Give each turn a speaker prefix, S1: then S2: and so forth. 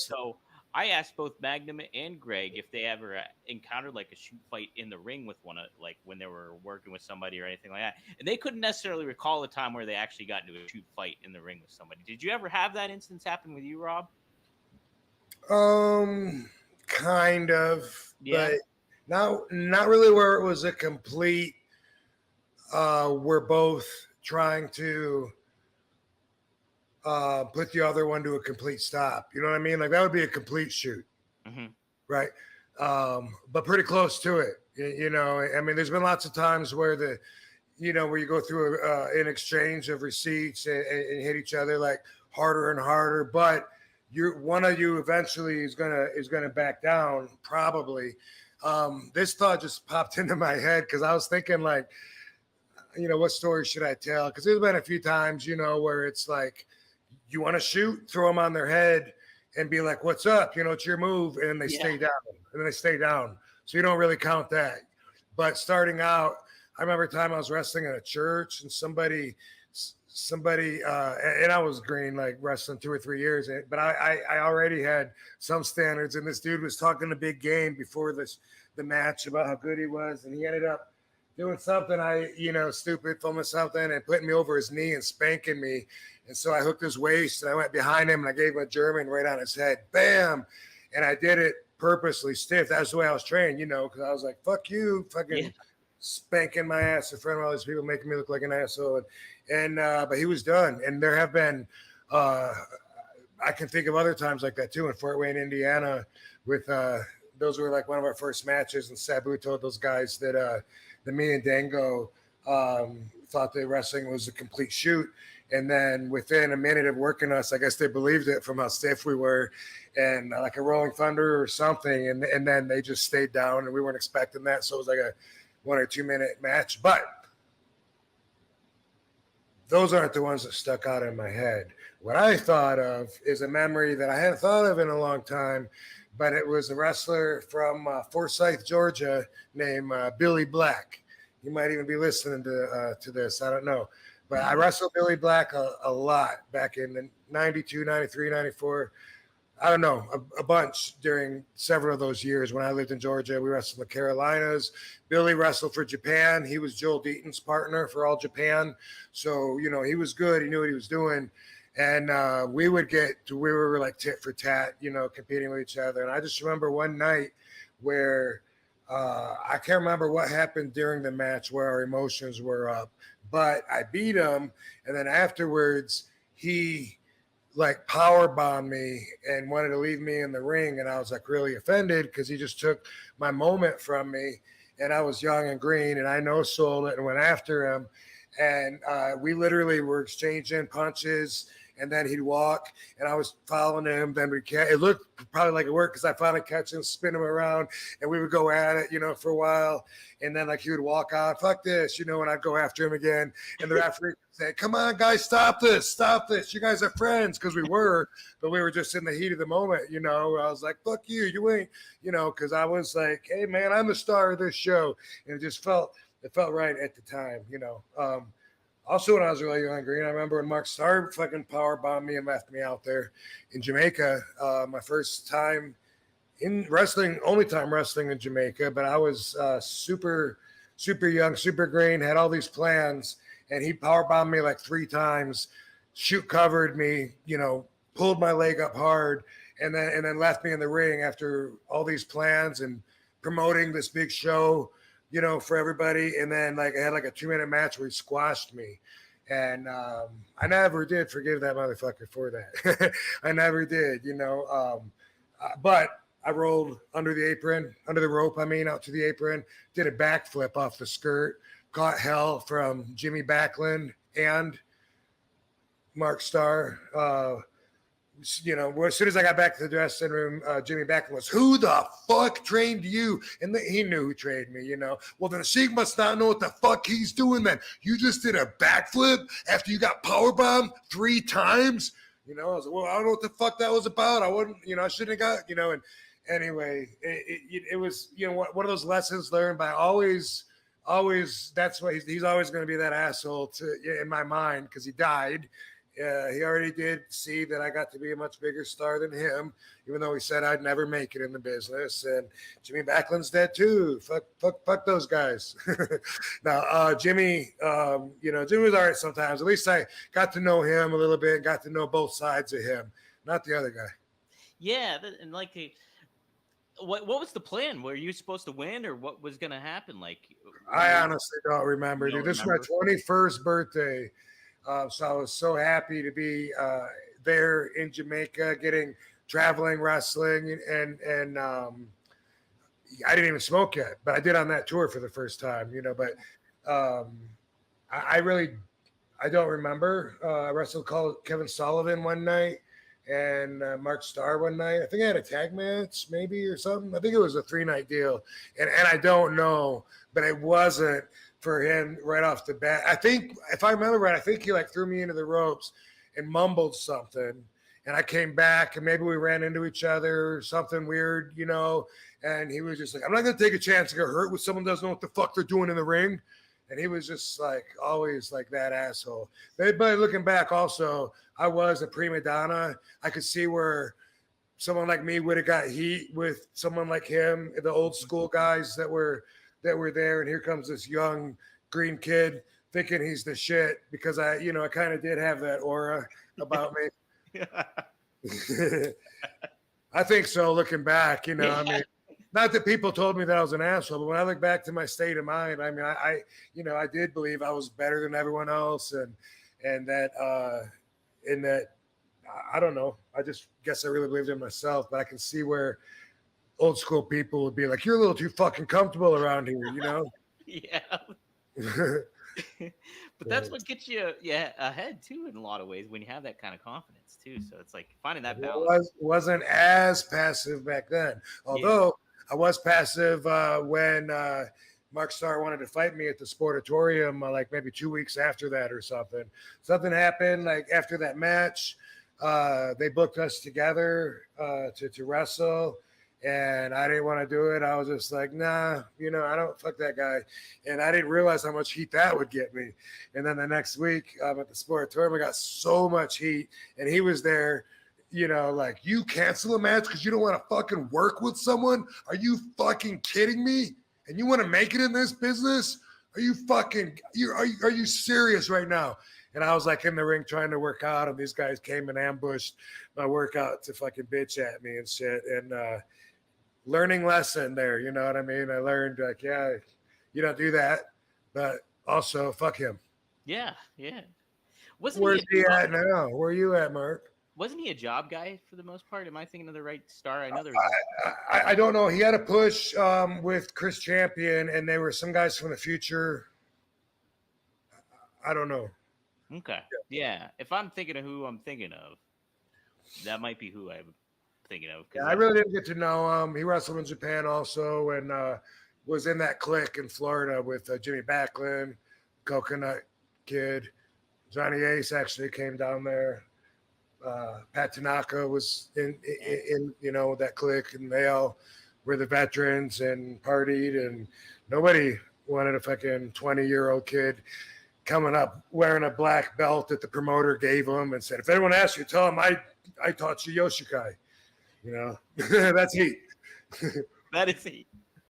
S1: So I asked both Magnum and Greg if they ever encountered like a shoot fight in the ring with like when they were working with somebody or anything like that, and they couldn't necessarily recall a time where they actually got into a shoot fight in the ring with somebody. Did you ever have that instance happen with you, Rob?
S2: Kind of,
S1: Yeah.
S2: but not really where it was a complete. We're both trying to put the other one to a complete stop. You know what I mean? Like that would be a complete shoot,
S1: Hmm.
S2: right? But pretty close to it. I mean, there's been lots of times where where you go through an exchange of receipts and hit each other like harder and harder, but one of you eventually is gonna back down probably. This thought just popped into my head because I was thinking like, what story should I tell? Because there's been a few times, where it's like you want to shoot, throw them on their head, and be like, "What's up?" It's your move, and they
S1: Yeah.
S2: stay down, and they stay down. So you don't really count that. But starting out, I remember a time I was wrestling in a church, and somebody, and I was green, like wrestling 2 or 3 years, but I already had some standards, and this dude was talking a big game before the match about how good he was, and he ended up doing something stupid, filming something and putting me over his knee and spanking me. And so I hooked his waist and I went behind him and I gave him a German right on his head. Bam. And I did it purposely stiff. That's the way I was trained, because I was like, fuck you,
S1: Yeah.
S2: fucking spanking my ass in front of all these people, making me look like an asshole. But he was done. And there have been, I can think of other times like that too in Fort Wayne, Indiana, with, those were like one of our first matches. And Sabu told those guys that me and Dango thought that wrestling was a complete shoot. And then within a minute of working us, I guess they believed it from how stiff we were, and like a Rolling Thunder or something. And then they just stayed down, and we weren't expecting that. So it was like a 1 or 2 minute match. But those aren't the ones that stuck out in my head. What I thought of is a memory that I hadn't thought of in a long time, but it was a wrestler from Forsyth, Georgia, named Billy Black. You might even be listening to this. I don't know. But I wrestled Billy Black a lot back in the 92, 93, 94. I don't know, a bunch during several of those years when I lived in Georgia. We wrestled in the Carolinas. Billy wrestled for Japan. He was Joel Deaton's partner for All Japan. So, he was good. He knew what he was doing. And we were like tit for tat, competing with each other. And I just remember one night where I can't remember what happened during the match where our emotions were up, but I beat him. And then afterwards, he like power bombed me and wanted to leave me in the ring, and I was like really offended because he just took my moment from me, and I was young and green, and I no sold it and went after him, and we literally were exchanging punches, and then he'd walk, and I was following him. Then it looked probably like it worked because I finally catch him, spin him around, and we would go at it, for a while. And then like he would walk out, fuck this, and I'd go after him again. And the referee would say, "Come on, guys, stop this. You guys are friends," because we were, but we were just in the heat of the moment. I was like, "Fuck you, you ain't," because I was like, "Hey man, I'm the star of this show," and it felt right at the time. Also, when I was really young and green, I remember when Mark Starr fucking power bombed me and left me out there in Jamaica. My first time in wrestling, only time wrestling in Jamaica, but I was super, super young, super green, had all these plans, and he power bombed me like 3 times, shoot covered me, pulled my leg up hard, and then left me in the ring after all these plans and promoting this big show, for everybody. And then like I had like a 2-minute match where he squashed me. And I never did forgive that motherfucker for that. I never did, but I rolled under the rope, out to the apron, did a backflip off the skirt, caught hell from Jimmy Backlund and Mark Starr. As soon as I got back to the dressing room, Jimmy Backlund was, "Who the fuck trained you?" And he knew who trained me, Well, then Sheik must not know what the fuck he's doing then. You just did a backflip after you got powerbombed 3 times? I was like, well, I don't know what the fuck that was about. I wouldn't, I shouldn't have got, and anyway, it was, one of those lessons learned by always, that's why he's always going to be that asshole in my mind because he died. He already did see that I got to be a much bigger star than him, even though he said I'd never make it in the business. And Jimmy Backlin's dead too. Fuck those guys. Now, Jimmy, Jimmy was all right sometimes. At least I got to know him a little bit, got to know both sides of him, not the other guy.
S1: Yeah, and like what was the plan? Were you supposed to win, or what was going to happen? Like,
S2: I honestly don't remember,
S1: you don't
S2: dude. This
S1: remember?
S2: is my 21st birthday. So I was so happy to be there in Jamaica, traveling, wrestling, and I didn't even smoke yet, but I did on that tour for the first time, But I really I don't remember. I wrestled Kevin Sullivan one night and Mark Starr one night. I think I had a tag match maybe or something. I think it was a 3-night deal, and I don't know, but it wasn't for him right off the bat. I think, if I remember right, I think he like threw me into the ropes and mumbled something. And I came back and maybe we ran into each other or something weird, and he was just like, I'm not going to take a chance to get hurt with someone who doesn't know what the fuck they're doing in the ring. And he was just like always like that asshole. But looking back also, I was a prima donna. I could see where someone like me would have got heat with someone like him, the old school guys that were there, and here comes this young green kid thinking he's the shit because I kind of did have that aura about me. I think so. Looking back, I mean, not that people told me that I was an asshole, but when I look back to my state of mind, I mean, I did believe I was better than everyone else, and that I don't know. I just guess I really believed in myself, but I can see where old school people would be like, "You're a little too fucking comfortable around here,"
S1: Yeah. But that's what gets you ahead too in a lot of ways when you have that kind of confidence too. So it's like finding that balance.
S2: Wasn't as passive back then, although I was passive when Mark Starr wanted to fight me at the Sportatorium like maybe 2 weeks after that or something. Something happened like after that match. They booked us together to wrestle. And I didn't want to do it. I was just like, nah, I don't fuck that guy. And I didn't realize how much heat that would get me. And then the next week at the Sportatorium, I got so much heat. And he was there, like, you cancel a match because you don't want to fucking work with someone? Are you fucking kidding me? And you want to make it in this business? Are you are you serious right now? And I was like in the ring trying to work out, and these guys came and ambushed my workout to fucking bitch at me and shit. And learning lesson there, you know what I mean? I learned like, yeah, you don't do that, but also fuck him.
S1: Yeah.
S2: Where's he at now? Where are you at, Mark?
S1: Wasn't he a job guy for the most part? Am I thinking of the right Star? I know there
S2: I don't know. He had a push with Chris Champion, and there were some guys from the future. I don't know.
S1: Okay. Yeah. If I'm thinking of who I'm thinking of, that might be who I'm thinking of.
S2: Yeah, I really didn't get to know him. He wrestled in Japan also, and was in that clique in Florida with Jimmy Backlund, Coconut Kid. Johnny Ace actually came down there. Pat Tanaka was in that clique, and they all were the veterans and partied, and nobody wanted a fucking 20-year-old kid coming up wearing a black belt that the promoter gave him and said, if anyone asks you, tell them I taught you Yoshikai. That's heat.
S1: That is heat.